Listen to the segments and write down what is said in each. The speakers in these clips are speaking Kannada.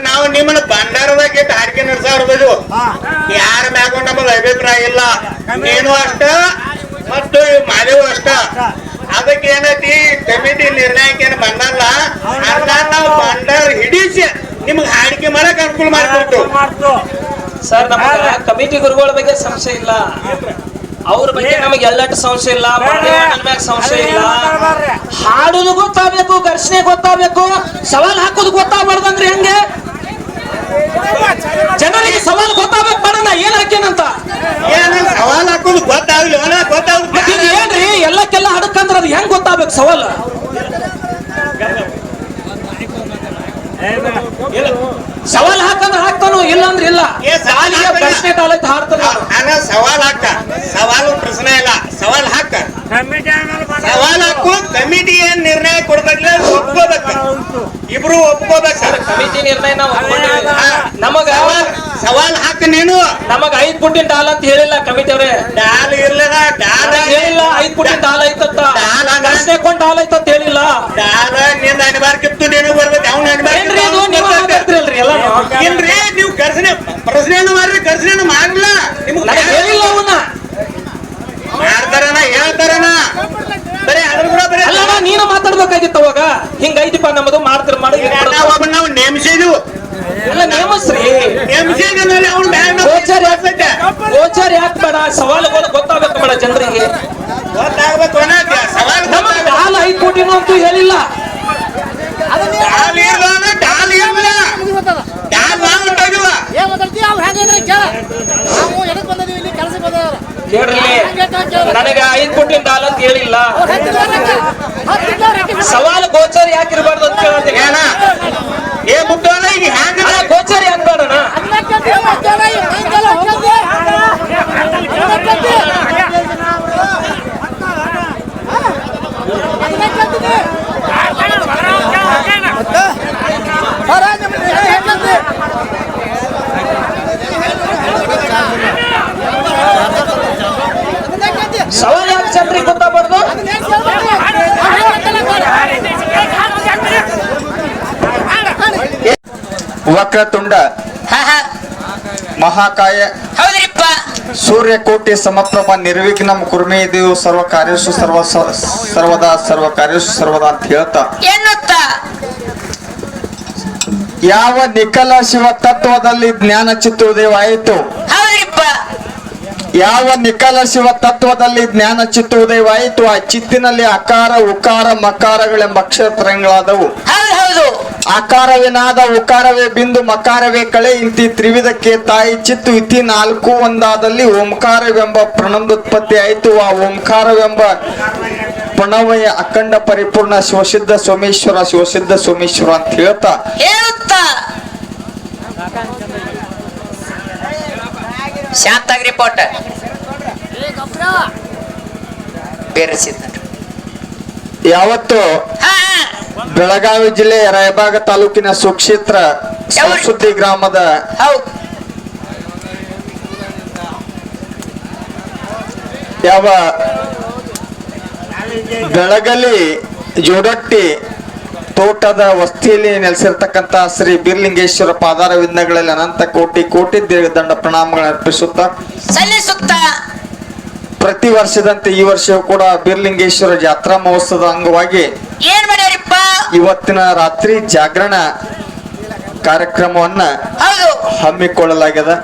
ನಾವು ನಿಮ್ಮನ್ನ ಭಂಡಾರದಾಗ ಇಟ್ಟು ಹಾಡಿಕೆ ನಡೆಸೋದು ಯಾರ ಮ್ಯಾಗ ನಮಗ ಅಭಿಪ್ರಾಯ ಇಲ್ಲ. ನೀನು ಅಷ್ಟ ಮತ್ತು ಮಾದೇವು ಅಷ್ಟ. ಅದಕ್ಕೆ ಏನೈತಿ ಕಮಿಟಿ ನಿರ್ಣಯಕ್ಕೆ ಏನು ಬಂದಲ್ಲ ಅರ್ಧ ನಾವು ಭಂಡಾರ ಹಿಡಿಸಿ ನಿಮ್ಗೆ ಹಾಡಿಕೆ ಮಾಡಕ್ ಅನುಕೂಲ ಮಾಡಿಕೊಡ್ತು. ಸರ್ ನಮಗ ಕಮಿಟಿ ಗುರುಗಳ ಬಗ್ಗೆ ಸಂಶಯ ಇಲ್ಲ, ಅವ್ರ ಬಗ್ಗೆ ನಮಗೆ ಎಲ್ಲಟ್ಟು ಸಂಶಯ ಇಲ್ಲ, ಮ್ಯಾಗ ಸಂಶಯ ಇಲ್ಲ. ಹಾಡುದು ಗೊತ್ತಾಗಬೇಕು, ಘರ್ಷಣೆ ಗೊತ್ತಾಗಬೇಕು, ಸವಾಲ್ ಹಾಕೋದು ಗೊತ್ತಾಗಬಾರ್ದಂದ್ರೆ ಹೆಂಗೆ? ಜನರಿಗೆ ಸವಾಲ್ ಗೊತ್ತಾಗಬೇಕು ಮಾಡೋಣ ಏನ್ ಹಾಕೇನಂತ. ಸವಾಲ್ ಹಾಕೋದು ಗೊತ್ತಾಗ್ಲಿ ಏನ್ರಿ ಎಲ್ಲಕ್ಕೆಲ್ಲ ಹಡಕಂದ್ರ ಅದು ಹೆಂಗ್ ಗೊತ್ತಾಗ್ಬೇಕು ಸವಾಲ್? ಸವಾಲ್ ಹಾಕಂದ್ರೆ ಹಾಕ್ತಾನು, ಇಲ್ಲ ಅಂದ್ರೆ ಇಲ್ಲ. ಪ್ರಶ್ನೆ ತಾಳೈತೆ ಹಾಡ್ತಾನ. ಸವಾಲ್ ಹಾಕ, ಸವಾಲು ಪ್ರಶ್ನೆ ಇಲ್ಲ, ಸವಾಲ್ ಹಾಕ. ಸವಾಲ್ ಹಾಕು, ಕಮಿಟಿ ಏನ್ ನಿರ್ಣಯ ಕೊಡ್ಬೇಕಲ್ಲ ಒಪ್ಕೋಬೇಕು, ಇಬ್ರು ಒಪ್ಕೋಬೇಕು. ಕಮಿಟಿ ನಿರ್ಣಯ ನಮಗ ಸವಾಲ್ ಹಾಕ. ನೀನು ನಮಗ 5 ಪುಟ್ಟಿನ ಡಾಲ್ ಅಂತ ಹೇಳಿಲ್ಲ ಕಮಿಟಿ ಅವ್ರೆ. ಡಾಲ್ ಇರ್ಲಿಲ್ಲ, ಡಾಲ್ ಹೇಳಿಲ್ಲ. 5 ಪುಟ್ಟಿನ ಡಾಲ್ ಐತಂತ, ಪ್ರಶ್ನೆ ಕೊಂಡ್ ಡಾಲ್ ಐತಂತ ಹೇಳಿಲ್ಲ. ಡಾಲ್ ನಿಂದ ಅನಿವಾರ್ಕಿತ್ತು, ನೀನು ಬರ್ಬೇಕು. ಅವ್ನ ಅನಿವಾರ್ಯಲ್ರಿ ಎಲ್ಲ. ಇಲ್ರಿ ನೀವು ಘರ್ಷಣೆ ಪ್ರಶ್ನೆಯನ್ನು ಮಾಡ್ರಿ, ಘರ್ಷಣೆ ಮಾಡ್ಲ ನಿಮ್ಗೆ ಹೇಳಿಲ್ಲ. ಅವನ್ನ ಮಾಡ್ತಾರನ ಹೇಳ್ತಾರನ ಬರೀ ಅದ್ರ ಕೂಡ ಬರೀ ಅಲ್ಲ. ನೀನು ಮಾತಾಡ್ಬೇಕಾಗಿತ್ತು ಅವಾಗ. ಹಿಂಗೈತಿಪ್ಪ ನಮ್ಮದು ಮಾಡ್ತಾರ ಮಾಡಿ ನಾವು ನೇಮಿಸಿದ್ವು. ಎಲ್ಲ ನೇಮಸ್ರಿ ನೇಮಿಸಿದ ಗೋಚಾರ ಯಾಕೆ ಬೇಡ? ಸವಾಲುಗಳು ಗೊತ್ತಾಗಬೇಕು ಬೇಡ ಜನರಿಗೆ, ಗೊತ್ತಾಗ್ಬೇಕು. ಸವಾಲ್ ನಮಗೆ ಡಾಲ್ 5 ಕೋಟಿನೂ ಅಂತೂ ಹೇಳಿಲ್ಲ. ಡಾಲ್ ಇರ್ಲಾನ, ಡಾಲ್ ಇರ್ಲ, ಡಾಲ್ ನಾವು ಉಂಟಾಗಿವ. ಕೇಳ್ರಿ, ನನಗೆ 5 ಕೋಟಿ ಡಾಲ್ ಅಂತ ಹೇಳಿಲ್ಲ. ಸವಾಲು ಗೋಚರ ಯಾಕಿರ್ಬಾರ್ದು ಅಂತ ಕೇಳ್ತೀನಿ. ಏ ಮುಟ್ಟೋಣ ಈಗ ಹ್ಯಾಂಗ ಗೋಚರ ಯಾಕೆ ಬೇಡಣ? ಸವಾಲ್ ಯಾಕೆ ಜನರಿಗೆ ಗೊತ್ತಾಗಬಾರ್ದು? ವಕ್ರತುಂಡ ಮಹಾಕಾಯ ಸೂರ್ಯಕೋಟಿ ಸಮಪ್ರಭ ನಿರ್ವಿಘ್ನಂ ಕುರ್ಮೇದೇವು ಸರ್ವ ಕಾರ್ಯಸು ಸರ್ವದಾ ಸರ್ವ ಕಾರ್ಯಸು ಸರ್ವದಾ ಅಂತ ಹೇಳ್ತಾ ಯಾವ ನಿಖಲ ಶಿವ ತತ್ವದಲ್ಲಿ ಜ್ಞಾನ ಚಿತ್ತೋದಯವಾಯಿತು, ಯಾವ ನಿಖಲ ಶಿವ ತತ್ವದಲ್ಲಿ ಜ್ಞಾನ ಚಿತ್ತೋದಯವಾಯಿತು, ಆ ಚಿತ್ತಿನಲ್ಲಿ ಅಕಾರ ಉಕಾರ ಮಕಾರಗಳೆಂಬ ಅಕ್ಷರಗಳಾದವು. ಆಕಾರವೇನಾದ ಉಕಾರವೇ ಬಿಂದು ಮಕಾರವೇ ಕಳೆ ಇಂತಿ ತ್ರಿವಿಧಕ್ಕೆ ತಾಯಿ ಚಿತ್ತು ಇತಿ 4 ಒಂದಾದಲ್ಲಿ ಓಂಕಾರವೆಂಬ ಪ್ರಣವೋತ್ಪತ್ತಿ ಆಯಿತು. ಆ ಓಂಕಾರವೆಂಬ ಪ್ರಣವಯ ಅಖಂಡ ಪರಿಪೂರ್ಣ ಶಿವಸಿದ್ಧ ಸೋಮೇಶ್ವರ ಶಿವಸಿದ್ಧ ಸೋಮೇಶ್ವರ ಅಂತ ಹೇಳ್ತಾ ಶಾಂತಾಗಿ ರಿಪೋರ್ಟ್ ಯಾವತ್ತು ಬೆಳಗಾವಿ ಜಿಲ್ಲೆ ರಾಯಬಾಗ ತಾಲೂಕಿನ ಸುಕ್ಷೇತ್ರ ಸುದ್ದಿ ಗ್ರಾಮದ ಯಾವ ಬೆಳಗಲಿ ಜೋಡಟ್ಟಿ ತೋಟದ ವಸ್ತಿಯಲ್ಲಿ ನೆಲೆಸಿರ್ತಕ್ಕಂಥ ಶ್ರೀ ಬೀರ್ಲಿಂಗೇಶ್ವರ ಪಾದಾರ ವಿಂದಗಳಲ್ಲಿ ಅನಂತ ಕೋಟಿ ಕೋಟಿ ದಂಡ ಪ್ರಣಾಮಗಳನ್ನು ಅರ್ಪಿಸುತ್ತಾ ಪ್ರತಿ ವರ್ಷದಂತೆ ಈ ವರ್ಷವೂ ಕೂಡ ಬೀರ್ಲಿಂಗೇಶ್ವರ ಜಾತ್ರಾ ಮಹೋತ್ಸವದ ಅಂಗವಾಗಿ ಏನ್ ಮಾಡ್ಯಾರಿಪ್ಪ ಇವತ್ತಿನ ರಾತ್ರಿ ಜಾಗರಣ ಕಾರ್ಯಕ್ರಮವನ್ನ ಹಮ್ಮಿಕೊಳ್ಳಲಾಗಿದೆ.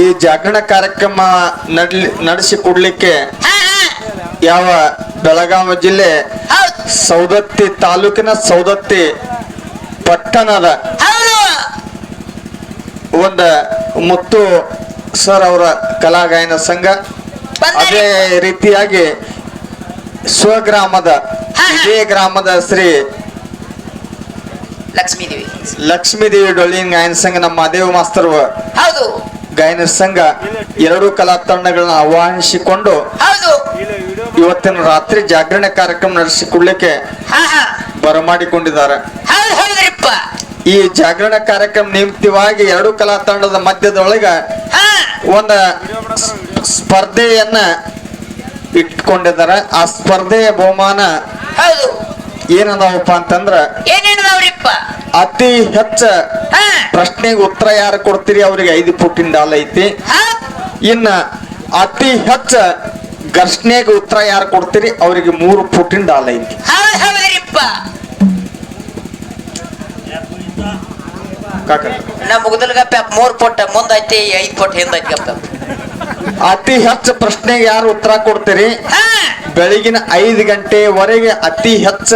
ಈ ಜಾಗರಣ ಕಾರ್ಯಕ್ರಮ ನಡೆಸಿಕೊಡ್ಲಿಕ್ಕೆ ಯಾವ ಬೆಳಗಾವಿ ಜಿಲ್ಲೆ ಸೌದತ್ತಿ ತಾಲೂಕಿನ ಸೌದತ್ತಿ ಪಟ್ಟಣದ ಒಂದು ಮುತ್ತು ಸರ್ ಅವರ ಕಲಾಗಾಯನ ಸಂಘ, ಅದೇ ರೀತಿಯಾಗಿ ಸ್ವಗ್ರಾಮದ ಇದೇ ಗ್ರಾಮದ ಶ್ರೀ ಲಕ್ಷ್ಮೀದೇವಿ ಡೊಳ್ಳಿನ ಗಾಯನ ಸಂಘ ನಮ್ಮ ಮಾದೇವ ಮಾಸ್ತರ್ ಗಾಯನ ಸಂಘ 2 ಕಲಾ ತಂಡಗಳನ್ನ ಆಹ್ವಾನಿಸಿಕೊಂಡು ಇವತ್ತಿನ ರಾತ್ರಿ ಜಾಗರಣೆ ಕಾರ್ಯಕ್ರಮ ನಡೆಸಿಕೊಡ್ಲಿಕ್ಕೆ ಬರಮಾಡಿಕೊಂಡಿದ್ದಾರೆ. ಈ ಜಾಗರಣ ಕಾರ್ಯಕ್ರಮ ನಿಮಿತ್ತವಾಗಿ 2 ಕಲಾ ತಂಡದ ಮಧ್ಯದೊಳಗ ಒಂದು ಸ್ಪರ್ಧೆಯನ್ನ ಇಟ್ಕೊಂಡಿದ್ದಾರೆ. ಆ ಸ್ಪರ್ಧೆಯ ಬಹುಮಾನ ಏನದಾವಪ್ಪ ಅಂತಂದ್ರ ಏನೇನದವ್ರಿಪ್ಪ ಅತಿ ಹೆಚ್ಚ ಹಾ ಪ್ರಶ್ನೆಗೆ ಉತ್ತರ ಯಾರು ಕೊಡ್ತೀರಿ ಅವ್ರಿಗೆ 5 ಪುಟ್ಟಿನ ಡಾಲ್ ಐತಿ. ಹೌದ್ ಇನ್ನ ಅತಿ ಹೆಚ್ಚ ಘರ್ಷಣೆಗೆ ಉತ್ತರ ಯಾರು ಕೊಡ್ತೀರಿ ಅವ್ರಿಗೆ 3 ಪುಟ್ಟಿನ ಡಾಲ್ ಐತಿ. ಹೌದ್ರಿಪ್ಪ. ಕಾಕ ನಮ್ಮ ಮುಗದಲ್ಗಪ್ಪ 3 ಪುಟ್ಟ ಮುಂದೈತಿ 5 ಪುಟ್ಟ ಹಿಂದೈತಿ ಗಪ್ಪ. ಅತಿ ಹೆಚ್ಚ ಪ್ರಶ್ನೆಗೆ ಯಾರು ಉತ್ತರ ಕೊಡ್ತೀರಿ ಹಾ ಬೆಳಗಿನ 5 ಗಂಟೆವರೆಗೆ ಅತಿ ಹೆಚ್ಚ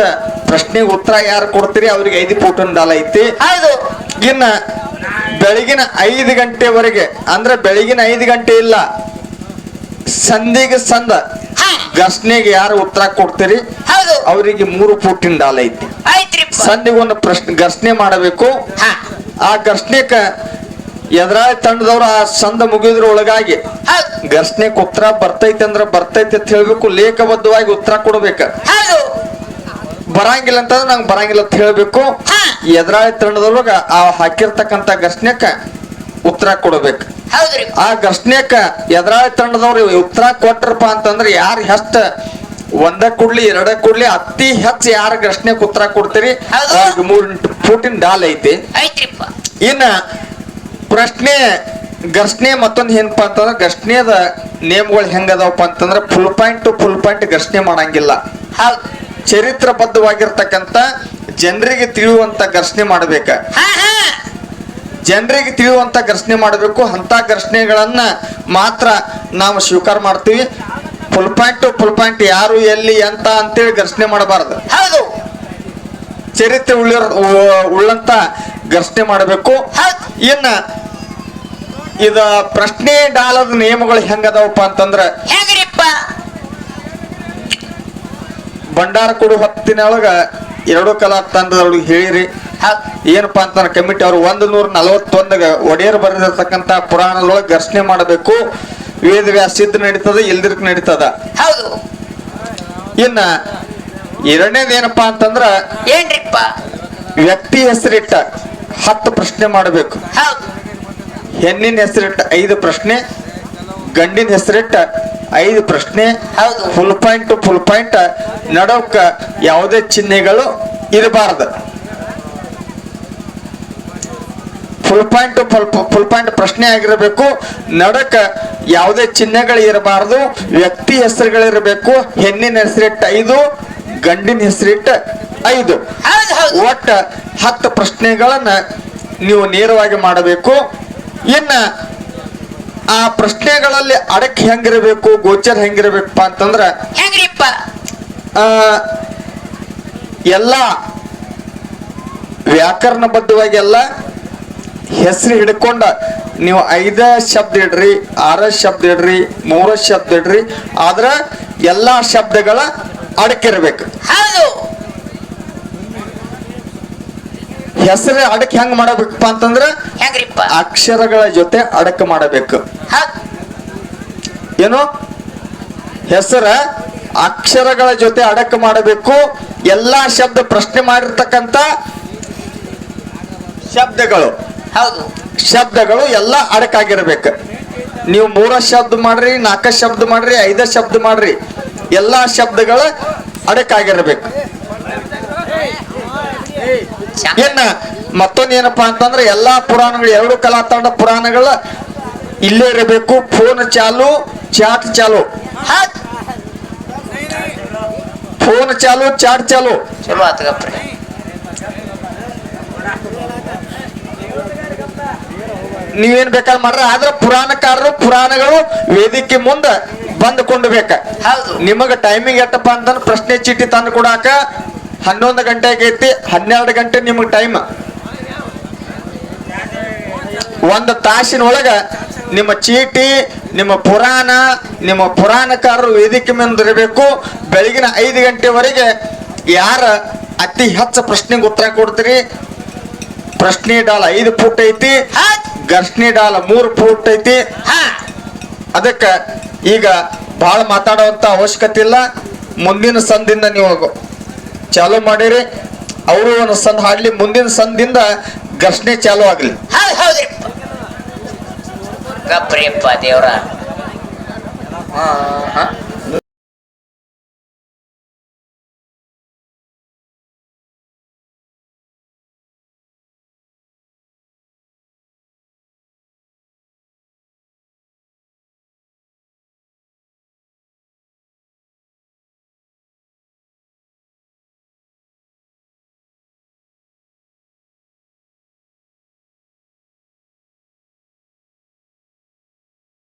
ಪ್ರಶ್ನೆಗೆ ಉತ್ತರ ಯಾರು ಕೊಡ್ತೀರಿ ಅವ್ರಿಗೆ 5 ಪುಟ್ಟಿನ ಡಾಲ್ ಐತಿ. ಹೌದು ಇನ್ನ ಬೆಳಗಿನ 5 ಗಂಟೆವರೆಗೆ ಅಂದ್ರೆ ಬೆಳಗಿನ 5 ಗಂಟೆ ಇಲ್ಲ ಸಂಧಿಗೆ ಸಂದ ಹಾ ಘರ್ಷಣೆಗೆ ಯಾರು ಉತ್ತರ ಕೊಡ್ತೀರಿ ಹೌದು ಅವರಿಗೆ 3 ಪುಟ್ಟಿನ ಡಾಲ್ ಐತಿ. ಐತ್ರಿಪ್ಪ. ಸಂಧಿಗೆ ಒಂದು ಪ್ರಶ್ನೆ ಘರ್ಷಣೆ ಮಾಡಬೇಕು. ಹಾ ಆ ಘರ್ಷಣೆಕ ಎದುರಾಳಿ ತಂಡದವ್ರು ಆ ಸಂದ ಮುಗಿದ್ರ ಒಳಗಾಗಿ ಹೌದು ಘರ್ಷಣೆಗೆ ಉತ್ತರ ಬರ್ತೈತೆ ಅಂದ್ರೆ ಬರ್ತೈತೆ ಅಂತ ಹೇಳ್ಬೇಕು. ಲೇಖಬದ್ಧವಾಗಿ ಉತ್ತರ ಕೊಡ್ಬೇಕ. ಹೌದು ಬರಂಗಿಲ್ಲ ಅಂತಂದ್ರೆ ನಂಗೆ ಬರಂಗಿಲ್ಲ ಅಂತ ಹೇಳ್ಬೇಕು. ಹಾ ಎದುರಾಳಿ ತಂಡದೊಳಗ ಆ ಹಾಕಿರ್ತಕ್ಕಂತ ಘರ್ಷಣೆಕ ಉತ್ತರ ಕೊಡ್ಬೇಕು. ಹೌದ್ರಿಪ್ಪ. ಆ ಘರ್ಷಣೆಕ ಎದುರಾಳಿ ತಂಡದವ್ರು ಉತ್ತರ ಕೊಟ್ರಪ್ಪ ಅಂತಂದ್ರೆ ಯಾರು ಹೆಚ್ಚ 1 ಕೊಡ್ಲಿ 2 ಕೊಡ್ಲಿ ಅತಿ ಹೆಚ್ಚು ಯಾರು ಘರ್ಷಣೆಗೆ ಉತ್ತರ ಕೊಡ್ತೀರಿ ಹೌದು. ಅವ್ರಿಗೆ 3 ಪುಟ್ಟಿನ ಡಾಲ್ ಐತಿ. ಐತ್ರಿಪ್ಪ. ಇನ್ನ ಪ್ರಶ್ನೆ ಘರ್ಷಣೆ ಮತ್ತೊಂದು ಏನಪ್ಪ ಅಂತಂದ್ರೆ ಘರ್ಷಣೆದ ನೇಮಗಳು ಹೆಂಗದವಪ್ಪ ಅಂತಂದ್ರೆ full point to full point ಘರ್ಷಣೆ ಮಾಡಂಗಿಲ್ಲ. ಹೌದು ಚರಿತ್ರಬದ್ಧವಾಗಿರ್ತಕ್ಕಂಥ ಜನರಿಗೆ ತಿಳಿಯುವಂತ ಘರ್ಷಣೆ ಮಾಡ್ಬೇಕ. ಹಾ ಹಾ ಜನರಿಗೆ ತಿಳಿಯುವಂತ ಘರ್ಷಣೆ ಮಾಡಬೇಕು. ಅಂತ ಘರ್ಷಣೆಗಳನ್ನ ಮಾತ್ರ ನಾವು ಸ್ವೀಕಾರ ಮಾಡ್ತೀವಿ. Full point to full point ಯಾರು ಎಲ್ಲಿ ಅಂತ ಅಂತೇಳಿ ಘರ್ಷಣೆ ಮಾಡಬಾರದು. ಹೌದು ಚರಿತ್ರೆ ಉಳ್ಳಂತ ಘರ್ಷಣೆ ಮಾಡಬೇಕು. ಹೌದು ಇನ್ನ ಇದ ಪ್ರಶ್ನೆ ಡಾಲದ ನಿಯಮಗಳು ಹೆಂಗದವಪ್ಪ ಅಂತಂದ್ರ ಹೆಂಗ್ರಿಪ್ಪ. ಭಂಡಾರ ಕೊಡು ಹೊತ್ತಿನೊಳಗ 2 ಕಲಾ ತಂಡದೊಳಗೆ ಹೇಳಿರಿ ಹೌದು ಏನಪ್ಪಾ ಅಂತಂದ್ರೆ ಕಮಿಟಿ ಅವರು 141 ಒಡೆಯರ್ ಬರೆದಿರ್ತಕ್ಕಂತ ಪುರಾಣದೊಳಗೆ ಘರ್ಷಣೆ ಮಾಡಬೇಕು. ವೇದ ವ್ಯಾಸ ಸಿದ್ಧ ನಡೀತದ ಇಲ್ದಿರ್ಕ್ ನಡೀತದ. ಹೌದು ಇನ್ನ ಎರಡನೇದೇನಪ್ಪಾ ಅಂತಂದ್ರ ಏನ್ರಿಪ್ಪ. ವ್ಯಕ್ತಿ ಹೆಸರಿಟ್ಟ 10 ಪ್ರಶ್ನೆ ಮಾಡಬೇಕು. ಹೌದು ಹೆಣ್ಣಿನ ಹೆಸರಿಟ್ಟ 5 ಪ್ರಶ್ನೆ, ಗಂಡಿನ ಹೆಸರಿಟ್ಟ 5 ಪ್ರಶ್ನೆ. ಹೌದು full point to full point ನಡೋಕ ಯಾವುದೇ ಚಿಹ್ನೆಗಳು ಇರಬಾರದು. Full point to full point ಪ್ರಶ್ನೆ ಆಗಿರಬೇಕು. ನಡಕ ಯಾವುದೇ ಚಿಹ್ನೆಗಳು ಇರಬಾರದು. ವ್ಯಕ್ತಿ ಹೆಸರುಗಳಿರಬೇಕು. ಹೆಣ್ಣಿನ ಹೆಸರಿಟ್ಟ 5, ಗಂಡಿನ ಹೆಸರಿಟ್ಟ 5. ಹೌದು ಹೌದು ಒಟ್ಟ 10 ಪ್ರಶ್ನೆಗಳನ್ನ ನೀವು ನೇರವಾಗಿ ಮಾಡಬೇಕು. ಇನ್ನ ಆ ಪ್ರಶ್ನೆಗಳಲ್ಲಿ ಅಡಕ್ ಹೆಂಗಿರಬೇಕು, ಗೋಚರ ಹೆಂಗಿರಬೇಕಪ್ಪ ಅಂತಂದ್ರ ಹೆಂಗ್ರಿಪ್ಪ. ಎಲ್ಲ ವ್ಯಾಕರಣಬದ್ಧವಾಗಿ ಎಲ್ಲ ಹೆಸರು ಹಿಡ್ಕೊಂಡ ನೀವು 5 ಶಬ್ದ ಇಡ್ರಿ, 6 ಶಬ್ದ ಇಡ್ರಿ, 3 ಶಬ್ದ ಇಡ್ರಿ. ಆದ್ರ ಎಲ್ಲಾ ಶಬ್ದಗಳ ಅಡಕಿರ್ಬೇಕು. ಹೌದು ಹೆಸರು ಅಡಕ್ ಹೆಂಗ್ ಮಾಡಬೇಕಪ್ಪ ಅಂತಂದ್ರ ಹೆಂಗ್ರಿಪ್ಪ. ಅಕ್ಷರಗಳ ಜೊತೆ ಅಡಕ ಮಾಡಬೇಕು. ಹೌದು ಏನು ಹೆಸರ ಅಕ್ಷರಗಳ ಜೊತೆ ಅಡಕ ಮಾಡಬೇಕು. ಎಲ್ಲಾ ಶಬ್ದ ಪ್ರಶ್ನೆ ಮಾಡಿರ್ತಕ್ಕಂತ ಶಬ್ದಗಳು ಎಲ್ಲ ಅಡಕಾಗಿರ್ಬೇಕು. ನೀವು 3 ಶಬ್ದ ಮಾಡ್ರಿ, 4 ಶಬ್ದ ಮಾಡ್ರಿ, 5 ಶಬ್ದ ಮಾಡ್ರಿ, ಎಲ್ಲಾ ಶಬ್ದಗಳ ಅಡಕಾಗಿರ್ಬೇಕು. ಇನ್ನ ಮತ್ತೊಂದೇನಪ್ಪಾ ಅಂತಂದ್ರೆ ಎಲ್ಲಾ ಪುರಾಣಗಳು 2 ಕಲಾ ತಂಡ ಪುರಾಣಗಳ ಇಲ್ಲೇ ಇರಬೇಕು. ಫೋನ್ ಚಾಲು, ಚಾಟ್ ಚಾಲು. ಹೌದು ಫೋನ್ ಚಾಲು, ಚಾಟ್ ಚಾಲು. ಚಲೋ ಆತಗಪ್ರಿ. ನೀವೇನ್ ಬೇಕಾದ್ರೆ ಮಾಡ್ರಿ. ಆದ್ರೆ ಪುರಾಣಕಾರರು ಪುರಾಣಗಳು ವೇದಿಕೆ ಮುಂದ ಬಂದ್ಕೊಂಡು ಬೇಕ. ಹೌದು ನಿಮಗ ಟೈಮಿಂಗ್ ಎಟ್ಟಪ್ಪ ಅಂತಂದ್ರೆ ಪ್ರಶ್ನೆ ಚೀಟಿ ತಂದು ಕೊಡಾಕ 11 ಗಂಟೆ ಆಗೈತಿ. 12 ಗಂಟೆ ನಿಮಗ್ ಟೈಮ್. 1 ತಾಸಿನೊಳಗ ನಿಮ್ಮ ಚೀಟಿ, ನಿಮ್ಮ ಪುರಾಣ, ನಿಮ್ಮ ಪುರಾಣಕಾರರು ವೇದಿಕೆ ಮುಂದೆ ಇರಬೇಕು. ಬೆಳಗಿನ 5 ಗಂಟೆವರೆಗೆ ಯಾರ ಅತಿ ಹೆಚ್ಚು ಪ್ರಶ್ನೆಗೆ ಉತ್ತರ ಕೊಡ್ತೀರಿ. ಪ್ರಶ್ನೆ ಡಾಲ್ 5 ಫುಟ್ ಐತಿ, ಘರ್ಷಣೆ ಡಾಲ್ 3 ಫುಟ್ ಐತಿ. ಅದಕ್ಕ ಈಗ ಬಹಳ ಮಾತಾಡುವಂತ ಅವಶ್ಯಕತೆ ಇಲ್ಲ. ಮುಂದಿನ ಸಂದಿಂದ ನೀವು ಚಾಲು ಮಾಡಿರಿ. ಅವರು ಒಂದು ಸಂದ್ ಹಾಡ್ಲಿ, ಮುಂದಿನ ಸಂದಿಂದ ಘರ್ಷಣೆ ಚಾಲು ಆಗ್ಲಿ. ಹೌದ್ರಿ ಗಪ್ರಿಯಪ್ಪ ದೇವ್ರ.